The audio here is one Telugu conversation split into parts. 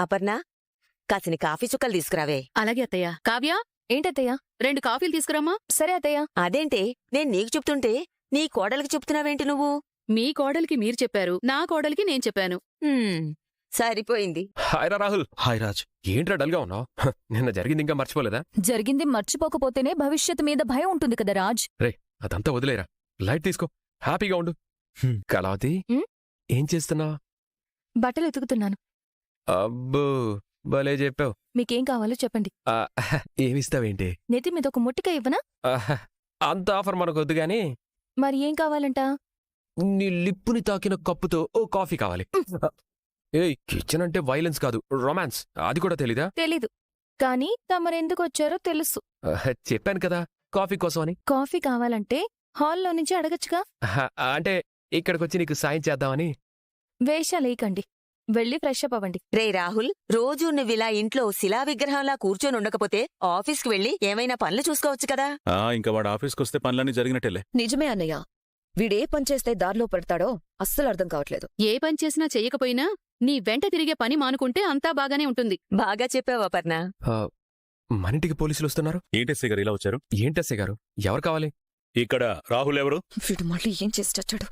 అపర్ణ, కాసిని కాఫీ చుక్కలు తీసుకురావే. అలాగే అత్తయ్య. కావ్య, ఏంటత్తయ్యా? 2 కాఫీలు తీసుకురామ్మా. సరే అత్తయ్యా. అదేంటే నేను నీకు చెప్తుంటే నీ కోడలికి చెప్తున్నావేంటి నువ్వు? మీ కోడలికి మీరు చెప్పారు, నా కోడలికి నేను చెప్పాను. సరిపోయింది. హాయ్ రా రాహుల్. హాయ్ రాజ్. ఏంట్రా డల్గా ఉన్నావు? నిన్న జరిగింది ఇంకా మర్చిపోలేదా? జరిగింది మర్చిపోకపోతేనే భవిష్యత్తు మీద భయం ఉంటుంది కదా రాజ్. రే, అదంతా వదిలేరా. లైట్ తీసుకో, హ్యాపీగా ఉండు. కళావతి, ఏం చేస్తున్నావు? బట్టలు ఉతుకుతున్నాను. అబ్బో, భలే చెప్పావు. మీకేం కావాలో చెప్పండి. ఏమిస్తావేంటి? నెత్తి మీద ఒక ముట్టిక ఇవ్వనా? అంత ఆఫర్ మనకొద్దు గాని మరి ఏం కావాలంట? నీ లిప్పుని తాకిన కప్పుతో ఓ కాఫీ కావాలి. ఏయ్, కిచెన్ అంటే వైలెన్స్ కాదు, రొమాన్స్. అది కూడా తెలీదా? తెలీదు, కానీ తమరెందుకొచ్చారో తెలుసు. చెప్పాను కదా, కాఫీ కోసం అని. కాఫీ కావాలంటే హాల్లో నుంచి అడగచ్చుగా. అంటే ఇక్కడికొచ్చి నీకు సాయం చేద్దామని. వేషాలేయకండి, వెళ్ళి ఫ్రెష్ అప్ అవ్వండి. రే రాహుల్, రోజూ నువ్విలా ఇంట్లో శిలా విగ్రహంలా కూర్చొని ఉండకపోతే ఆఫీస్కి వెళ్ళి ఏమైనా పనులు చూసుకోవచ్చు కదా. ఇంకా వాడు ఆఫీస్కొస్తే పనులన్నీ జరిగినట్టేలే. నిజమే అన్నయ్య, వీడే పనిచేస్తే దారిలో పెడతాడో అస్సలు అర్థం కావట్లేదు. ఏ పని చేసినా చెయ్యకపోయినా నీ వెంట తిరిగే పని మానుకుంటే అంతా బాగానే ఉంటుంది. బాగా చెప్పావు అపర్ణ. మనింటికి పోలీసులు వస్తున్నారు. ఏంటెస్సీ గారు ఇలా వచ్చారు? ఏంటెస్సీ గారు, ఎవరు కావాలి? ఇక్కడ రాహుల్ ఎవరు? వీడు మళ్ళీ ఏం చేసి చచ్చాడు?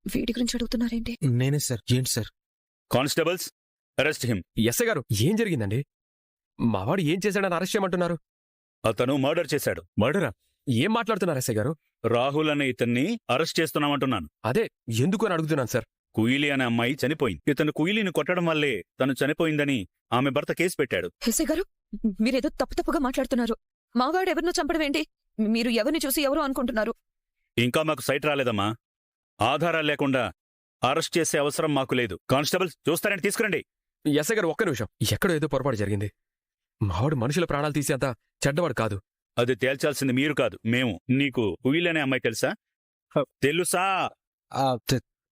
వీడి గురించి అడుగుతున్నారేంటి? నేనే సార్. ఏంటి sir? Constables, arrest him. SI గారు, ఏం జరిగిందండి? మావాడు ఏం చేశాడని అరెస్ట్ చేయమంటున్నారు? అతను మర్డర్ చేశాడు. మర్డరా? ఏం మాట్లాడుతున్నారు ఎస్ఐ గారు? రాహుల్ అనే ఇతన్ని అరెస్ట్ చేస్తున్నామంటున్నాను. అదే, ఎందుకు అని అడుగుతున్నాను సార్. కుయిలి అనే అమ్మాయి చనిపోయింది. ఇతను కుయిలిని కొట్టడం వల్లే తను చనిపోయిందని ఆమె భర్త కేసు పెట్టాడు. ఎస్ఐ గారు, మీరేదో తప్పుగా మాట్లాడుతున్నారు. మావాడు ఎవరినో చంపడం ఏంటి? మీరు ఎవరిని చూసి ఎవరో అనుకుంటున్నారు? ఇంకా మాకు సైట్ రాలేదమ్మా. ఆధారాలు లేకుండా అరెస్ట్ చేసే అవసరం మాకు లేదు. కానిస్టేబుల్స్, చూస్తారని తీసుకురండి. ఎస్ఐ గారు, ఒక్క నిమిషం. ఎక్కడో ఏదో పొరపాటు జరిగింది. మావాడు మనుషుల ప్రాణాలు తీసేంత చెడ్డవాడు కాదు. అది తేల్చాల్సింది మీరు కాదు, మేము. నీకు కుయిలి అనే అమ్మాయి తెలుసా? తెలుసా?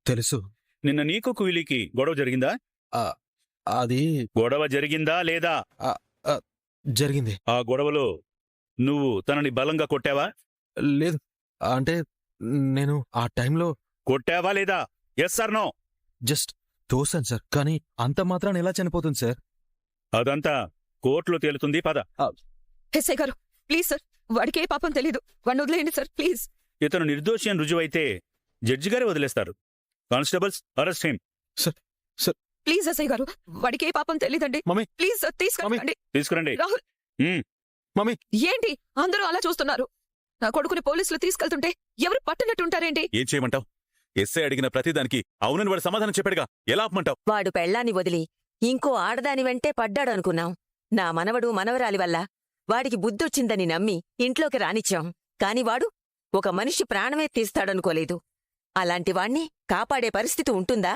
తెలుసు. నిన్న నీకు కుయిలికి గొడవ జరిగిందా? అది గొడవ జరిగిందా లేదా? జరిగింది. ఆ గొడవలో నువ్వు తనని బలంగా కొట్టావా? లేదు, అంటే నేను ఆ టైంలో కొట్టావా లేదా? Yes or no? జస్ట్ తోసాను సార్. కానీ అంత మాత్రాన్ని ఎలా చనిపోతుంది సార్? అదంతా కోర్టులో తేలుతుంది, పద. ఎస్ఐ గారు, ప్లీజ్ సార్, వాడికే పాపం తెలీదు. వాడిని వదిలేయండి సార్, ప్లీజ్. ఇతను నిర్దోషి అని రుజువైతే జడ్జి గారే వదిలేస్తారు. Constables, arrest him. Please SI గారు, వాడికే పాపం తెలీదండి. మమ్మీ, ప్లీజ్ సార్, తీసుకురండి. తీసుకురండి. రాహుల్, మమ్మీ. ఏంటి అందరూ అలా చూస్తున్నారు? నా కొడుకుని పోలీసులు తీసుకెళ్తుంటే ఎవరు పట్టినట్టుంటారేంటి? ఏం చేయమంటావు? ఎస్ఐ అడిగిన ప్రతిదానికి అవునని వాడు సమాధానం చెప్పాడుగా, ఎలా ఆపమంటావు? వాడు పెళ్ళాన్ని వదిలి ఇంకో ఆడదాని వెంటే పడ్డాడనుకున్నాం. నా మనవడు మనవరాలి వల్ల వాడికి బుద్ధొచ్చిందని నమ్మి ఇంట్లోకి రానిచ్చాం. కాని వాడు ఒక మనిషి ప్రాణమే తీస్తాడనుకోలేదు. అలాంటివాణ్ణి కాపాడే పరిస్థితి ఉంటుందా?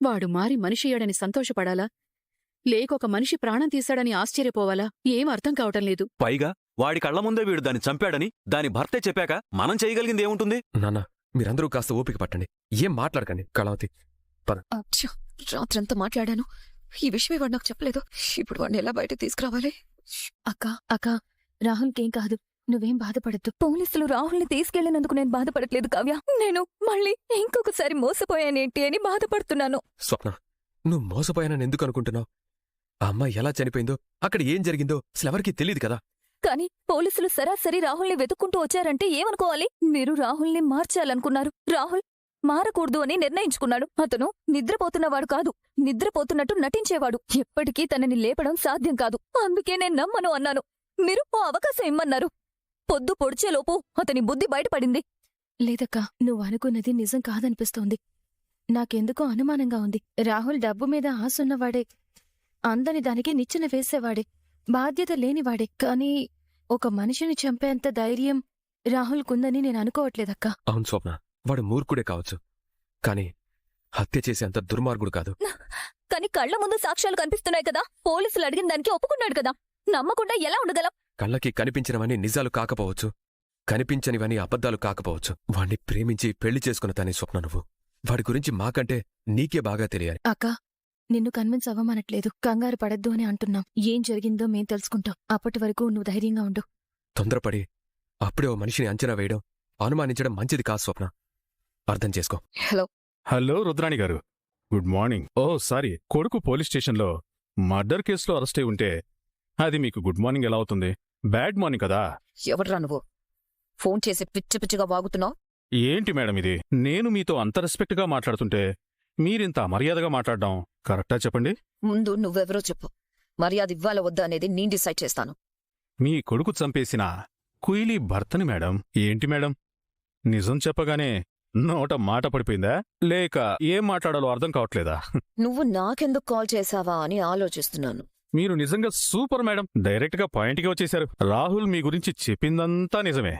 వాడు మారి మనిషియ్యాడని సంతోషపడాలా, లేకొక మనిషి ప్రాణం తీశాడని ఆశ్చర్యపోవాలా? ఏం అర్థం కావటం లేదు. పైగా వాడి కళ్ల ముందే వీడు దాన్ని చంపాడని దాని భర్తే చెప్పాక మనం చేయగలిగింది ఏముంటుంది? నాన్న, మీరందరూ కాస్త ఓపిక పట్టండి. ఏం మాట్లాడకండి. కళావతి, అచ్చా, రాత్రంతా మాట్లాడాను. ఈ విషయమే వాడు నాకు చెప్పలేదు. ఇప్పుడు వాడిని ఎలా బయటకు తీసుకురావాలి? అక్క, రాహుల్కేం కాదు, నువ్వేం బాధపడద్దు. పోలీసులు రాహుల్ని తీసుకెళ్లినందుకు నేను బాధపడట్లేదు కావ్య. నేను మళ్ళీ ఇంకొకసారి మోసపోయానేంటి అని బాధపడుతున్నాను. స్వప్న, నువ్వు మోసపోయానని ఎందుకు అనుకుంటున్నావు? ఆ అమ్మాయి ఎలా చనిపోయిందో, అక్కడ ఏం జరిగిందో అసలెవరికీ తెలియదు కదా. కానీ పోలీసులు సరాసరి రాహుల్ని వెతుక్కుంటూ వచ్చారంటే ఏమనుకోవాలి? మీరు రాహుల్ని మార్చాలనుకున్నారు. రాహుల్ మారకూడదు అని నిర్ణయించుకున్నాడు. అతను నిద్రపోతున్నవాడు కాదు, నిద్రపోతున్నట్టు నటించేవాడు. ఎప్పటికీ తనని లేపడం సాధ్యం కాదు. అందుకే నేను నమ్మను అన్నాను. మీరు ఓ అవకాశం ఇమ్మన్నారు. పొద్దు పొడిచేలోపు అతని బుద్ధి బయటపడింది. లేదక్కా, నువ్వు అనుకున్నది నిజం కాదనిపిస్తోంది. నాకెందుకో అనుమానంగా ఉంది. రాహుల్ డబ్బు మీద ఆసున్నవాడే, అందని దానికి నిచ్చెన వేసేవాడే, బాధ్యత లేనివాడే. కానీ ఒక మనిషిని చంపేంత ధైర్యం రాహుల్కుందని నేను అనుకోవట్లేదక్కా. అవును స్వప్న, వాడు మూర్ఖుడే కావచ్చు, కాని హత్య చేసేంత దుర్మార్గుడు కాదు. కాని కళ్ల ముందు సాక్ష్యాలు కనిపిస్తున్నాయి కదా. పోలీసులు అడిగిన దానికి ఒప్పుకున్నాడు కదా. నమ్మకుండా ఎలా ఉండగలం? కళ్ళకి కనిపించినవన్నీ నిజాలు కాకపోవచ్చు, కనిపించనివన్నీ అబద్ధాలు కాకపోవచ్చు. వాణ్ణి ప్రేమించి పెళ్లి చేసుకున్న తనే స్వప్న నువ్వు. వాడి గురించి మాకంటే నీకే బాగా తెలియాలి. అక్కా, నిన్ను కన్విన్స్ అవ్వమనట్లేదు. కంగారు పడద్దు అని అంటున్నాం. ఏం జరిగిందో మేం తెలుసుకుంటాం. అప్పటి వరకు నువ్వు ధైర్యంగా ఉండు. తొందరపడి అప్పుడే ఓ మనిషిని అంచనా వేయడం, అనుమానించడం మంచిది కాదు స్వప్న. అర్థం చేసుకో. హలో హలో రుద్రాణి గారు, గుడ్ మార్నింగ్. ఓ సారీ, కొడుకు పోలీస్ స్టేషన్లో మర్డర్ కేసులో అరెస్ట్ అయి ఉంటే అది మీకు గుడ్ మార్నింగ్ ఎలా అవుతుంది? బ్యాడ్ మార్నింగ్ కదా. ఎవడ్రా నువ్వు? ఫోన్ చేసి పిచ్చి పిచ్చిగా వాగుతున్నావు. ఏంటి మేడం ఇది? నేను మీతో అంత రెస్పెక్ట్గా మాట్లాడుతుంటే మీరింత అమర్యాదగా మాట్లాడడం కరెక్టా చెప్పండి? ముందు నువ్వెవరో చెప్పు. మర్యాద ఇవ్వాలా వద్దా అనేది నేను డిసైడ్ చేస్తాను. మీ కొడుకు చంపేసిన కుయిలీ భర్తని మేడం. ఏంటి మేడం, నిజం చెప్పగానే నోట మాట పడిపోయిందా, లేక ఏం మాట్లాడాలో అర్థం కావట్లేదా? నువ్వు నాకెందుకు కాల్ చేశావా అని ఆలోచిస్తున్నాను. మీరు నిజంగా సూపర్ మేడం. డైరెక్ట్గా పాయింట్కి వచ్చేశారు. రాహుల్ మీ గురించి చెప్పిందంతా నిజమే.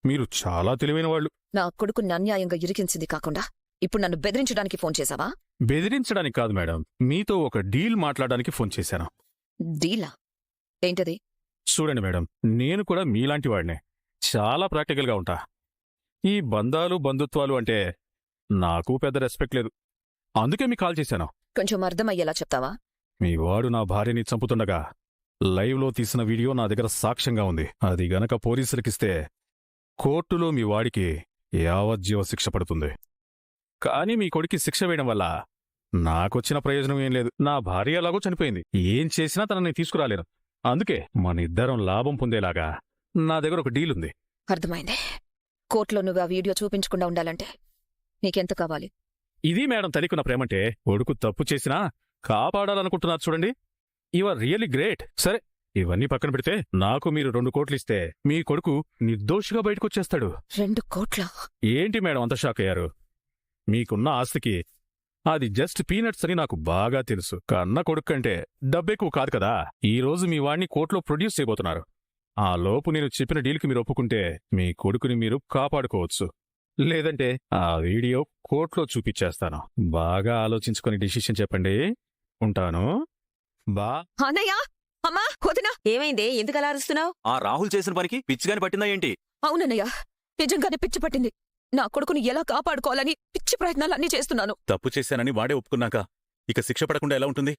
మీరు చాలా తెలివైన వాళ్ళు. నా కొడుకుని అన్యాయంగా ఇరికించింది కాకుండా ఇప్పుడు నన్ను బెదిరించడానికి ఫోన్ చేశావా? బెదిరించడానికి కాదు మేడం, మీతో ఒక డీల్ మాట్లాడడానికి ఫోన్ చేశాను. డీలా? ఏంటది? చూడండి మేడం, నేను కూడా మీలాంటి వాడినే. చాలా ప్రాక్టికల్గా ఉంటా. ఈ బంధాలు బంధుత్వాలు అంటే నాకు పెద్ద రెస్పెక్ట్ లేదు. అందుకే మీకు కాల్ చేశాను. కొంచెం అర్థమయ్యేలా చెప్తావా? మీ వాడు నా భార్యని చంపుతుండగా లైవ్లో తీసిన వీడియో నా దగ్గర సాక్ష్యంగా ఉంది. అది గనక పోలీసులకిస్తే కోర్టులో మీ వాడికి యావజ్జీవ శిక్ష పడుతుంది. కానీ మీ కొడుకి శిక్ష వేయడం వల్ల నాకొచ్చిన ప్రయోజనం ఏం లేదు. నా భార్య ఎలాగో చనిపోయింది. ఏం చేసినా తనని తీసుకురాలేను. అందుకే మనిద్దరం లాభం పొందేలాగా నా దగ్గర ఒక డీల్ ఉంది. అర్థమైంది. కోర్టులో నువ్వు ఆ వీడియో చూపించకుండా ఉండాలంటే నీకెంత కావాలి? ఇది మేడం తల్లికున్న ప్రేమంటే. కొడుకు తప్పు చేసినా కాపాడాలనుకుంటున్నారు చూడండి. You are really great. సరే, ఇవన్నీ పక్కన పెడితే నాకు మీరు 2 కోట్లు ఇస్తే మీ కొడుకు నిర్దోషిగా బయటకొచ్చేస్తాడు. 2 కోట్ల? ఏంటి మేడం అంత షాక్ అయ్యారు? మీకున్న ఆస్తికి అది జస్ట్ పీనట్స్ అని నాకు బాగా తెలుసు. కన్న కొడుకు కంటే డబ్బెక్కువ కాదు కదా. ఈ రోజు మీ వాణ్ణి కోర్టులో ప్రొడ్యూస్ చేయబోతున్నారు. ఆ లోపు నేను చెప్పిన డీల్కి మీరు ఒప్పుకుంటే మీ కొడుకుని మీరు కాపాడుకోవచ్చు. లేదంటే ఆ వీడియో కోర్టులో చూపించేస్తాను. బాగా ఆలోచించుకొని డిసిషన్ చెప్పండి. ఉంటాను. బా. అన్నయ్య, అమ్మా, వదినా, ఏమైందే? ఎందుకలా అరుస్తున్నావు? ఆ రాహుల్ చేసిన పనికి పిచ్చిగాని పట్టిందా ఏంటి? అవునన్నయ్య, నిజంగానే పిచ్చి పట్టింది. నా కొడుకుని ఎలా కాపాడుకోవాలని పిచ్చి ప్రయత్నాలన్నీ చేస్తున్నాను. తప్పు చేశానని వాడే ఒప్పుకున్నాక ఇక శిక్ష పడకుండా ఎలా ఉంటుంది?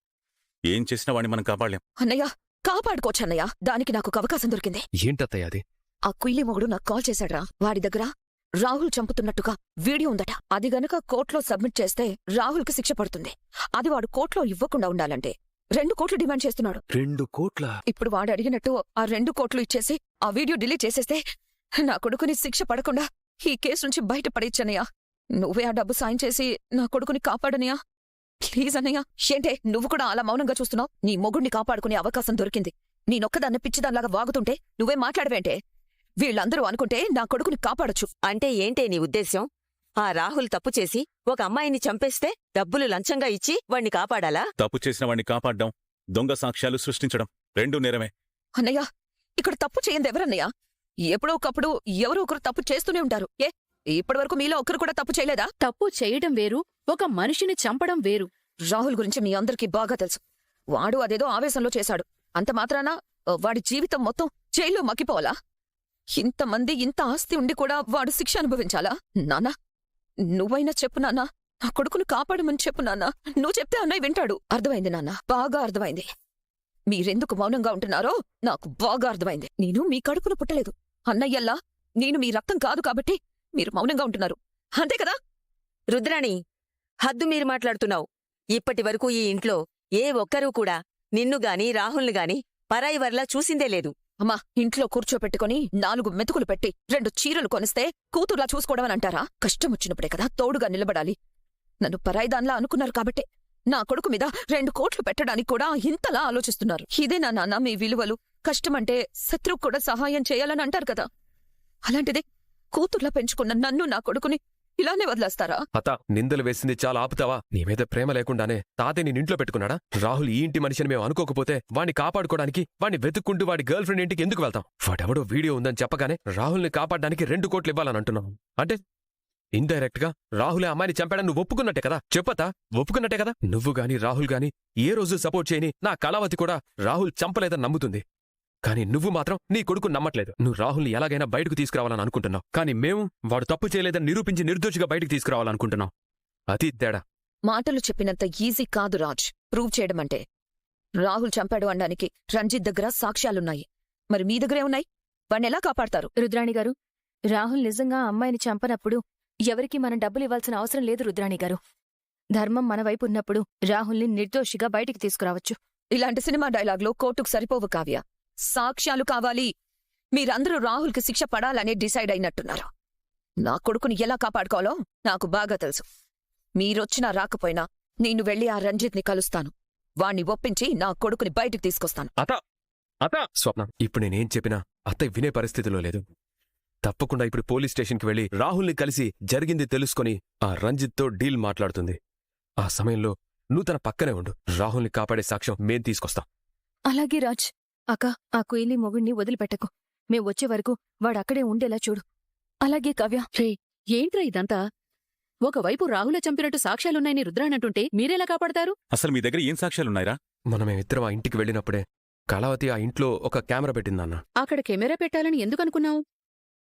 ఏం చేసినా వాడిని మనం కాపాడలేం. అన్నయ్య, కాపాడుకోవచ్చు అన్నయ్య. దానికి నాకు ఒక అవకాశం దొరికింది. ఏంటత్తయ్య అది? ఆ కుయిలి మొగుడు నాకు కాల్ చేశాడ్రా. వాడి దగ్గర రాహుల్ చంపుతున్నట్టుగా వీడియో ఉందట. అది గనక కోర్టులో సబ్మిట్ చేస్తే రాహుల్కి శిక్ష పడుతుంది. అది వాడు కోర్టులో ఇవ్వకుండా ఉండాలంటే 2 కోట్లు డిమాండ్ చేస్తున్నాడు. 2 కోట్ల? ఇప్పుడు వాడు అడిగినట్టు ఆ 2 కోట్లు ఇచ్చేసి ఆ వీడియో డిలీట్ చేసేస్తే నా కొడుకుని శిక్ష పడకుండా ఈ కేసు నుంచి బయటపడేచ్చనయ్యా. నువ్వే ఆ డబ్బు సాయం చేసి నా కొడుకుని కాపాడనయ్యా. ప్లీజ్ అన్నయ్య. ఏంటే నువ్వు కూడా అలా మౌనంగా చూస్తున్నావు? నీ మొగుడిని కాపాడుకునే అవకాశం దొరికింది. నేనొక్కదాన్ని పిచ్చిదానిలాగా వాగుతుంటే నువ్వే మాట్లాడవేంటే? వీళ్ళందరూ అనుకుంటే నా కొడుకుని కాపాడొచ్చు. అంటే ఏంటే నీ ఉద్దేశ్యం? ఆ రాహుల్ తప్పు చేసి ఒక అమ్మాయిని చంపేస్తే డబ్బులు లంచంగా ఇచ్చి వాణ్ణి కాపాడాలా? తప్పు చేసిన వాడిని కాపాడ్డం, దొంగ సాక్ష్యాలు సృష్టించడం 2 నేరమే. అన్నయ్య, ఇక్కడ తప్పు చేయంది ఎవరన్నయ్యా? ఎప్పుడో ఒకప్పుడు ఎవరో ఒకరు తప్పు చేస్తూనే ఉంటారు. ఇప్పటివరకు మీలో ఒకరు కూడా తప్పు చేయలేదా? తప్పు చేయడం వేరు, ఒక మనిషిని చంపడం వేరు. రాహుల్ గురించి మీ అందరికీ బాగా తెలుసు. వాడు అదేదో ఆవేశంలో చేశాడు. అంత మాత్రాన వాడి జీవితం మొత్తం జైల్లో మక్కిపోవాలా? ఇంతమంది ఇంత ఆస్తి ఉండి కూడా వాడు శిక్ష అనుభవించాలా? నాన్నా, నువ్వైనా చెప్పు నాన్నా. నా కొడుకును కాపాడమని చెప్పు నాన్నా. నువ్వు చెప్తే అన్నయ్య వింటాడు. అర్థమైంది నాన్నా, బాగా అర్థమైంది. మీరెందుకు మౌనంగా ఉంటున్నారో నాకు బాగా అర్థమైంది. నేను మీ కడుపును పుట్టలేదు. అన్నయ్యల్లా నేను మీ రక్తం కాదు కాబట్టి మీరు మౌనంగా ఉంటున్నారు. అంతే కదా? రుద్రాణి, హద్దు మీరు మాట్లాడుతున్నావు. ఇప్పటివరకు ఈ ఇంట్లో ఏ ఒక్కరూ కూడా నిన్నుగాని రాహుల్ని గాని పరాయి వర్లా చూసిందే లేదు. అమ్మా, ఇంట్లో కూర్చోపెట్టుకుని 4 మెతుకులు పెట్టి 2 చీరలు కొనిస్తే కూతుర్లా చూసుకోవడం అంటారా? కష్టం వచ్చినప్పుడే కదా తోడుగా నిలబడాలి. నన్ను పరాయిదాన్లా అనుకున్నారు కాబట్టే నా కొడుకు మీద 2 కోట్లు పెట్టడానికి కూడా ఇంతలా ఆలోచిస్తున్నారు. ఇదేనా నాన్న మీ విలువలు? కష్టమంటే శత్రువు కూడా సహాయం చేయాలని అంటారు కదా. అలాంటిది కూతుర్లా పెంచుకున్న నన్ను, నా కొడుకుని ఇలానే వదిలేస్తారా? అత్త, నిందలు వేసింది చాలా ఆపుతావా? నీ మీద ప్రేమ లేకుండానే తాతే నీ ఇంట్లో పెట్టుకున్నాడా? రాహుల్ ఈ ఇంటి మనిషిని మేము అనుకోకపోతే వాణ్ణి కాపాడుకోవడానికి వాణ్ణి వెతుక్కుంటూ వాడి గర్ల్ ఫ్రెండ్ ఇంటికి ఎందుకు వెళ్తాం? వాడెవడో వీడియో ఉందని చెప్పగానే రాహుల్ని కాపాడడానికి 2 కోట్లు ఇవ్వాలని అంటున్నావు అంటే ఇండైరెక్ట్ గా రాహులే అమ్మాయిని చంపాడని నువ్వు ఒప్పుకున్నట్టే కదా? చెప్పతా, ఒప్పుకున్నట్టే కదా? నువ్వు గాని రాహుల్ గాని ఏ రోజు సపోర్ట్ చేయని నా కళావతి కూడా రాహుల్ చంపలేదని నమ్ముతుంది. కానీ నువ్వు మాత్రం నీ కొడుకు నమ్మట్లేదు. నువ్వు రాహుల్ని ఎలాగైనా బయటకు తీసుకురావాలని అనుకుంటున్నావు. కానీ మేము వాడు తప్పు చేయలేదని నిరూపించి నిర్దోషిగా బయటకు తీసుకురావాలనుకుంటున్నాం. అది తేడా. మాటలు చెప్పినంత ఈజీ కాదు రాజ్ ప్రూవ్ చేయడమంటే. రాహుల్ చంపాడు అనడానికి రంజిత్ దగ్గర సాక్ష్యాలున్నాయి. మరి మీ దగ్గరే ఉన్నాయి. వాణ్ణెలా కాపాడతారు? రుద్రాణి గారు, రాహుల్ నిజంగా అమ్మాయిని చంపనప్పుడు ఎవరికి మనం డబ్బులు ఇవ్వాల్సిన అవసరం లేదు రుద్రాణి గారు. ధర్మం మన వైపు ఉన్నప్పుడు రాహుల్ని నిర్దోషిగా బయటికి తీసుకురావచ్చు. ఇలాంటి సినిమా డైలాగ్లో కోర్టుకు సరిపోవు కావ్య. సాక్ష్యాలు కావాలి. మీరందరూ రాహుల్కి శిక్ష పడాలనే డిసైడ్ అయినట్టున్నారు. నా కొడుకుని ఎలా కాపాడుకోవాలో నాకు బాగా తెలుసు. మీరొచ్చినా రాకపోయినా నేను వెళ్ళి ఆ రంజిత్ని కలుస్తాను. వాణ్ణి ఒప్పించి నా కొడుకుని బయటికి తీసుకొస్తాను. స్వప్న, ఇప్పుడు నేనేం చెప్పినా అత్తయ్య వినే పరిస్థితిలో లేదు. తప్పకుండా ఇప్పుడు పోలీస్ స్టేషన్కి వెళ్లి రాహుల్ని కలిసి జరిగింది తెలుసుకొని ఆ రంజిత్తో డీల్ మాట్లాడుతుంది. ఆ సమయంలో నువ్వు తన పక్కనే ఉండు. రాహుల్ని కాపాడే సాక్ష్యం మేం తీసుకొస్తాం. అలాగే రాజ్. అక్క, ఆ కుయిలి మొగుణ్ణి వదిలిపెట్టకు. మేం వచ్చే వరకు వాడక్కడే ఉండేలా చూడు. అలాగే కావ్య. రే, ఏంట్రా ఇదంతా? ఒకవైపు రాహులే చంపినట్టు సాక్ష్యాలున్నాయని రుద్రానంటుంటే మీరెలా కాపాడతారు? అసలు మీ దగ్గర ఏం సాక్ష్యాలున్నాయిరా? మనమేమిద్దరం ఆ ఇంటికి వెళ్ళినప్పుడే కళావతి ఆ ఇంట్లో ఒక కెమెరా పెట్టిందన్న. అక్కడ కెమెరా పెట్టాలని ఎందుకనుకున్నావు?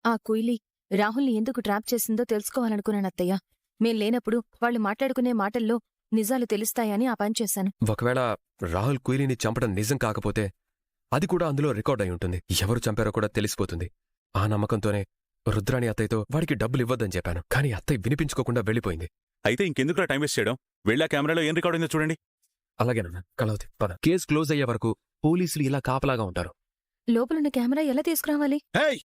ఆ కుయిలి రాహుల్ని ఎందుకు ట్రాప్ చేసిందో తెలుసుకోవాలనుకున్నానత్తయ్య. మేం లేనప్పుడు వాళ్ళు మాట్లాడుకునే మాటల్లో నిజాలు తెలుస్తాయని ఆ పని చేశాను. ఒకవేళ రాహుల్ కుయిలిని చంపడం నిజం కాకపోతే అది కూడా అందులో రికార్డ్ అయి ఉంటుంది. ఎవరు చంపారో కూడా తెలిసిపోతుంది. ఆ నమ్మకంతోనే రుద్రాణి అత్తయ్యతో వాడికి డబ్బులు ఇవ్వద్దని చెప్పాను. కానీ అత్తయ్య వినిపించుకోకుండా వెళ్ళిపోయింది. అయితే ఇంకెందుకురా టైం వేస్ట్ చేయడం? వెళ్ళా కెమెరాలో ఏం రికార్డ్ అయిందో చూడండి. అలాగేనన్నా. కళావతి పద. కేసు క్లోజ్ అయ్యే వరకు పోలీసులు ఇలా కాపలాగా ఉంటారు. లోపలున్న కెమెరా ఎలా తీసుకురావాలి? ఏయ్